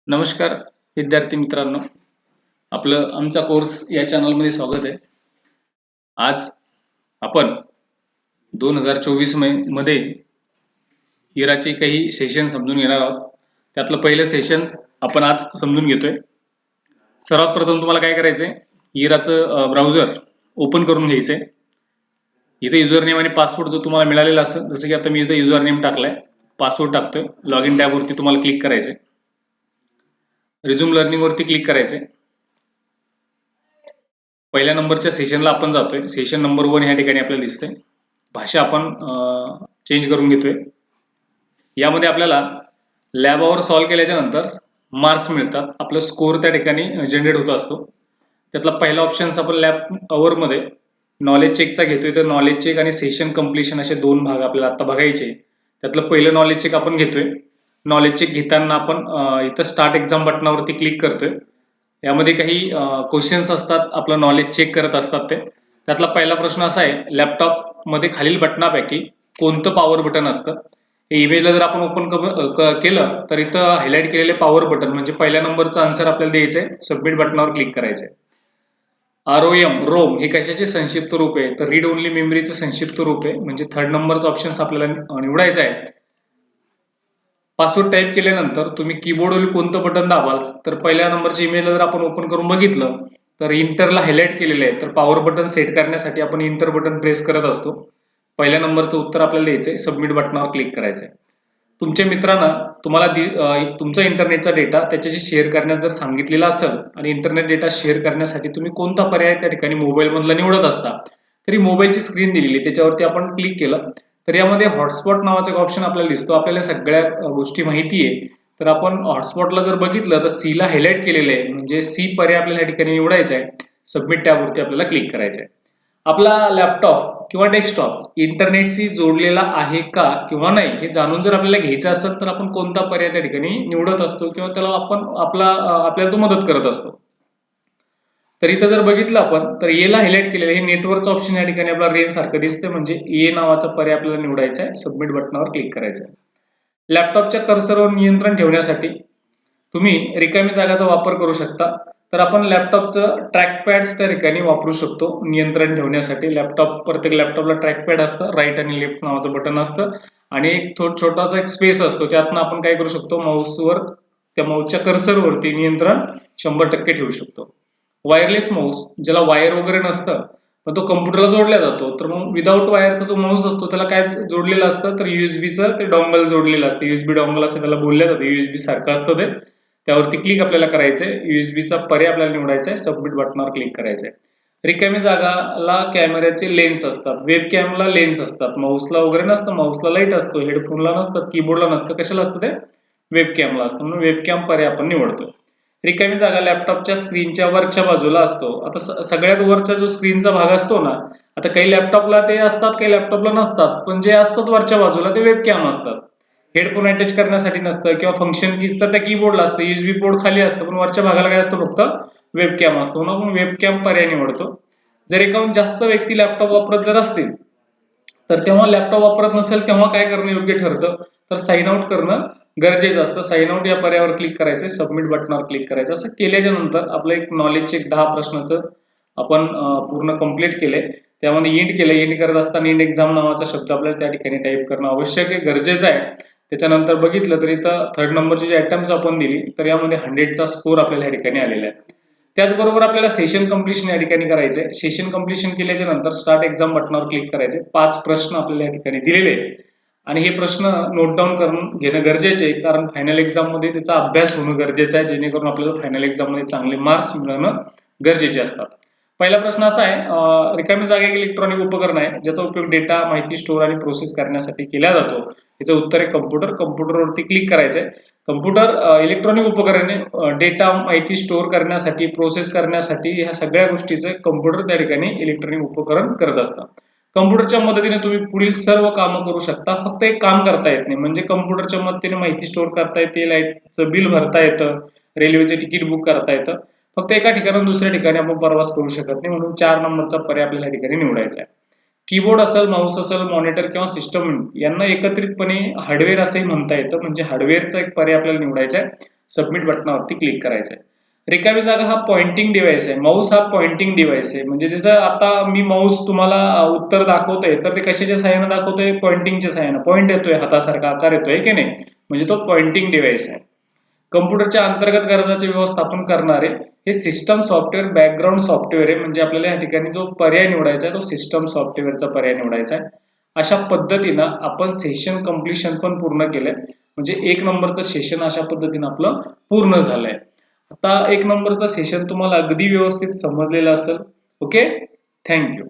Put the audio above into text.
नमस्कार विद्यार्थी मित्रांनो, आमचा कोर्स या चॅनलमध्ये स्वागत आहे. आज आपण 2024 मध्ये हिराचे काही सेशन समजून घेणार आहोत. त्यातलं पहिलं सेशन आपण आज समजून घेतोय. सर्वात प्रथम तुम्हाला काय करायचंय, हिराचं ब्राउझर ओपन करून घ्यायचंय. इथे युजर नेम आणि पासवर्ड जो तुम्हाला मिळालेला असेल, जसं की आता मी इथे युजर नेम टाकलाय, पासवर्ड टाकतोय. लॉग इन टॅबवरती तुम्हाला क्लिक करायचंय. रिझ्यूम लर्निंग वरती क्लिक करायचंय. पहिल्या नंबरच्या सेशनला आपण जातोय. सेशन नंबर 1 या ठिकाणी आपल्याला दिसतंय. भाषा आपण चेंज करून घेतोय. यामध्ये आपल्याला लॅब आवर सॉल्व्ह केल्याच्या नंतर मार्क्स मिळतात. आपलं स्कोर त्या ठिकाणी जनरेट होत असतो. त्यातला पहिला ऑप्शन आपण लॅब आवर मध्ये नॉलेज चेकचा घेतोय. तर नॉलेज चेक आणि सेशन कम्प्लिशन असे दोन भाग आपल्याला आता बघायचे. त्यातलं पहिलं नॉलेज चेक आपण घेतोय. नॉलेज चेक घेताना आपण इथं स्टार्ट एक्झाम बटनावरती क्लिक करतोय. यामध्ये काही क्वेश्चन्स असतात, आपलं नॉलेज चेक करत असतात ते. त्यातला पहिला प्रश्न असा आहे, लॅपटॉप मध्ये खालील बटनापैकी कोणतं पॉवर बटन असतं? हे इमेजला जर आपण ओपन केलं तर इथं हायलाइट केलेले पॉवर बटन म्हणजे पहिल्या नंबरचं आन्सर आपल्याला द्यायचंय. सबमिट बटनावर क्लिक करायचंय. रोम हे कशाचे संक्षिप्त रूप आहे? तर रीड ओनली मेमरीचं संक्षिप्त रूप आहे. म्हणजे थर्ड नंबरचं ऑप्शन आपल्याला निवडायचं आहे. पासवर्ड टाईप केल्यानंतर तुम्ही कीबोर्डवरील कोणतं बटन दाबाल? तर पहिल्या नंबरच्या इमेजला जर आपण ओपन करून बघितलं तर इंटरला हायलाइट केलेलं आहे. तर पॉवर बटन सेट करण्यासाठी आपण इंटर बटन प्रेस करत असतो. पहिल्या नंबरचं उत्तर आपल्याला द्यायचंय. सबमिट बटनावर क्लिक करायचंय. तुमच्या मित्रांना तुम्हाला तुमचा इंटरनेटचा डेटा त्याच्याशी शेअर करण्यास जर सांगितलेला असेल आणि इंटरनेट डेटा शेअर करण्यासाठी तुम्ही कोणता पर्याय त्या ठिकाणी मोबाईल मधला निवडत असता, तरी मोबाईलची स्क्रीन दिलेली त्याच्यावरती आपण क्लिक केलं तर यामध्ये हॉटस्पॉट नावाचा एक ऑप्शन आपल्याला दिसतो. आपल्याला सगळ्या गोष्टी माहिती आहे. तर आपण हॉटस्पॉटला जर बघितलं तर सी ला हायलाइट केलेलं आहे. म्हणजे सी पर्याय आपल्याला या ठिकाणी निवडायचा आहे. सबमिट टॅबवरती आपल्याला क्लिक करायचं आहे. आपला लॅपटॉप किंवा डेस्कटॉप इंटरनेटशी जोडलेला आहे का किंवा नाही हे जाणून जर आपल्याला घ्यायचं असेल तर आपण कोणता पर्याय त्या ठिकाणी निवडत असतो किंवा त्याला आपण आपल्याला तो मदत करत असतो. तर इथं जर बघितलं आपण तर एला हायलाइट केलेलं हे नेटवर्कचं ऑप्शन या ठिकाणी आपल्याला रेंज सारखं दिसतं. म्हणजे ए नावाचा पर्याय आपल्याला निवडायचा आहे. सबमिट बटनावर क्लिक करायचं आहे. लॅपटॉपच्या कर्सरवर नियंत्रण ठेवण्यासाठी तुम्ही रिकामी जागाचा वापर करू शकता. तर आपण लॅपटॉपचं ट्रॅकपॅड त्या ठिकाणी वापरू शकतो नियंत्रण ठेवण्यासाठी. प्रत्येक लॅपटॉपला ट्रॅकपॅड असतं, राईट आणि लेफ्ट नावाचं बटन असतं आणि एक छोटासा एक स्पेस असतो. त्यातनं आपण काय करू शकतो, माऊसवर त्या माऊसच्या कर्सरवरती नियंत्रण 100% ठेवू शकतो. वायरलेस माऊस ज्याला वायर वगैरे नसतं पण तो कम्प्युटरला जोडला जातो, तर मग विदाऊट वायरचा जो माऊस असतो त्याला काय जोडलेलं असतं, तर युएसबीचं ते डॉंगल जोडलेलं असतं. युएसबी डॉंगल असं त्याला बोललं जातं. युएसबी सारखं असतं ते. त्यावरती क्लिक आपल्याला करायचंय. युएसबीचा पर्याय आपल्याला निवडायचा आहे. सबमिट बटनावर क्लिक करायचंय. रिकामी जागाला कॅमेऱ्याचे लेन्स असतात. वेब कॅमला लेन्स असतात. माऊसला वगैरे नसतं. माऊसला लाईट असतो, हेडफोनला नसतं, कीबोर्डला नसतं. कशाला असतं ते? वेब कॅमला असतं. म्हणून वेब कॅम पर्याय आपण निवडतो. रिकामी जागा लॅपटॉपच्या स्क्रीनच्या वरच्या बाजूला असतो. आता सगळ्यात वरचा जो स्क्रीनचा भाग असतो ना, आता काही लॅपटॉपला ते असतात, काही लॅपटॉपला नसतात. पण जे असतात वरच्या बाजूला ते वेब कॅम असतात. हेडफोन अटॅच करण्यासाठी नसतं किंवा फंक्शन कीज तर त्या कीबोर्डला असतं. युएसबी पोर्ट खाली असतं पण वरच्या भागाला काय असतं, फक्त वेब कॅम असतो. म्हणून आपण वेब कॅम पर्याय निवडतो. जर एकाहून जास्त व्यक्ती लॅपटॉप वापरत जर असतील तर तेव्हा लॅपटॉप वापरत नसेल तेव्हा काय करणं योग्य ठरतं, तर साइन आउट करणं गरजेचं असतं. साइन आउट या पर्यायावर क्लिक करायचं. सबमिट बटनावर क्लिक करायचं. असं केल्याच्या नंतर आपलं एक नॉलेज चेक 10 प्रश्नाचं आपण पूर्ण कंप्लीट केलंय. त्यामध्ये एंड केलं. एंड करत असताना एंड एक्झाम नावाचा शब्द आपल्याला त्या ठिकाणी टाईप करणं आवश्यक आहे, गरजेचं आहे. त्याच्यानंतर बघितलं तर इथं थर्ड नंबरची जी आयटम्स आपण दिली तर यामध्ये 100चा स्कोर आपल्याला या ठिकाणी आलेला आहे. त्याचबरोबर आपल्याला सेशन कम्प्लिशन या ठिकाणी करायचंय. सेशन कम्प्लिशन केल्याच्या नंतर स्टार्ट एक्झाम बटनावर क्लिक करायचे. 5 प्रश्न आपल्याला या ठिकाणी दिलेले आणि हे प्रश्न नोट डाऊन करून घेणं गरजेचे आहे, कारण फायनल एक्झाम मध्ये त्याचा अभ्यास होणं गरजेचं आहे, जेणेकरून आपल्याला फायनल एक्झाम मध्ये चांगले मार्क्स मिळणं गरजेचे असतात. पहिला प्रश्न असा आहे, रिकामी जागा एक इलेक्ट्रॉनिक उपकरण आहे ज्याचा उपयोग डेटा, माहिती स्टोअर आणि प्रोसेस करण्यासाठी केला जातो. याचं उत्तर आहे कम्प्युटर. कम्प्युटरवरती क्लिक करायचंय. कम्प्युटर इलेक्ट्रॉनिक उपकरण आहे. डेटा, माहिती स्टोअर करण्यासाठी, प्रोसेस करण्यासाठी ह्या सगळ्या गोष्टीचं कम्प्युटर त्या ठिकाणी इलेक्ट्रॉनिक उपकरण करत असतात. कम्प्युटरच्या मदतीने तुम्ही पुढील सर्व कामं करू शकता. फक्त एक काम करता येत नाही, म्हणजे कम्प्युटरच्या मदतीने माहिती स्टोअर करता येते, लाईटचं बिल भरता येतं, रेल्वेचे तिकीट बुक करता येतं. फक्त एका ठिकाणाहून दुसऱ्या ठिकाणी आपण प्रवास करू शकत नाही. म्हणून 4 नंबरचा पर्याय आपल्याला या ठिकाणी निवडायचा आहे. कीबोर्ड असेल, माऊस असेल, मॉनिटर किंवा सिस्टम यांना एकत्रितपणे हार्डवेअर असंही म्हणता येतं. म्हणजे हार्डवेअरचा एक पर्याय आपल्याला निवडायचा आहे. सबमिट बटनावरती क्लिक करायचं आहे. रिकामी जागा हा पॉइंटिंग डिव्हाइस आहे. माऊस हा पॉइंटिंग डिव्हाइस आहे. म्हणजे जसं आता मी माऊस तुम्हाला उत्तर दाखवतोय तर ते कशाच्या सहाय्याने दाखवतोय? पॉइंटिंगच्या सहाय्याने. पॉइंट येतोय, हातासारखा आकार येतोय की नाही, म्हणजे तो पॉइंटिंग डिव्हाइस आहे. कम्प्युटरच्या अंतर्गत गरजाचे व्यवस्थापन करणारे हे सिस्टम सॉफ्टवेअर बॅकग्राऊंड सॉफ्टवेअर आहे. म्हणजे आपल्याला या ठिकाणी जो पर्याय निवडायचा आहे तो सिस्टम सॉफ्टवेअरचा पर्याय निवडायचा आहे. अशा पद्धतीनं आपण सेशन कम्प्लिशन पण पूर्ण केलंय. म्हणजे 1 नंबरचं सेशन अशा पद्धतीनं आपलं पूर्ण झालंय. आता 1 नंबरचं सेशन तुम्हाला अगदी व्यवस्थित समजलेलं असेल. Okay, thank you.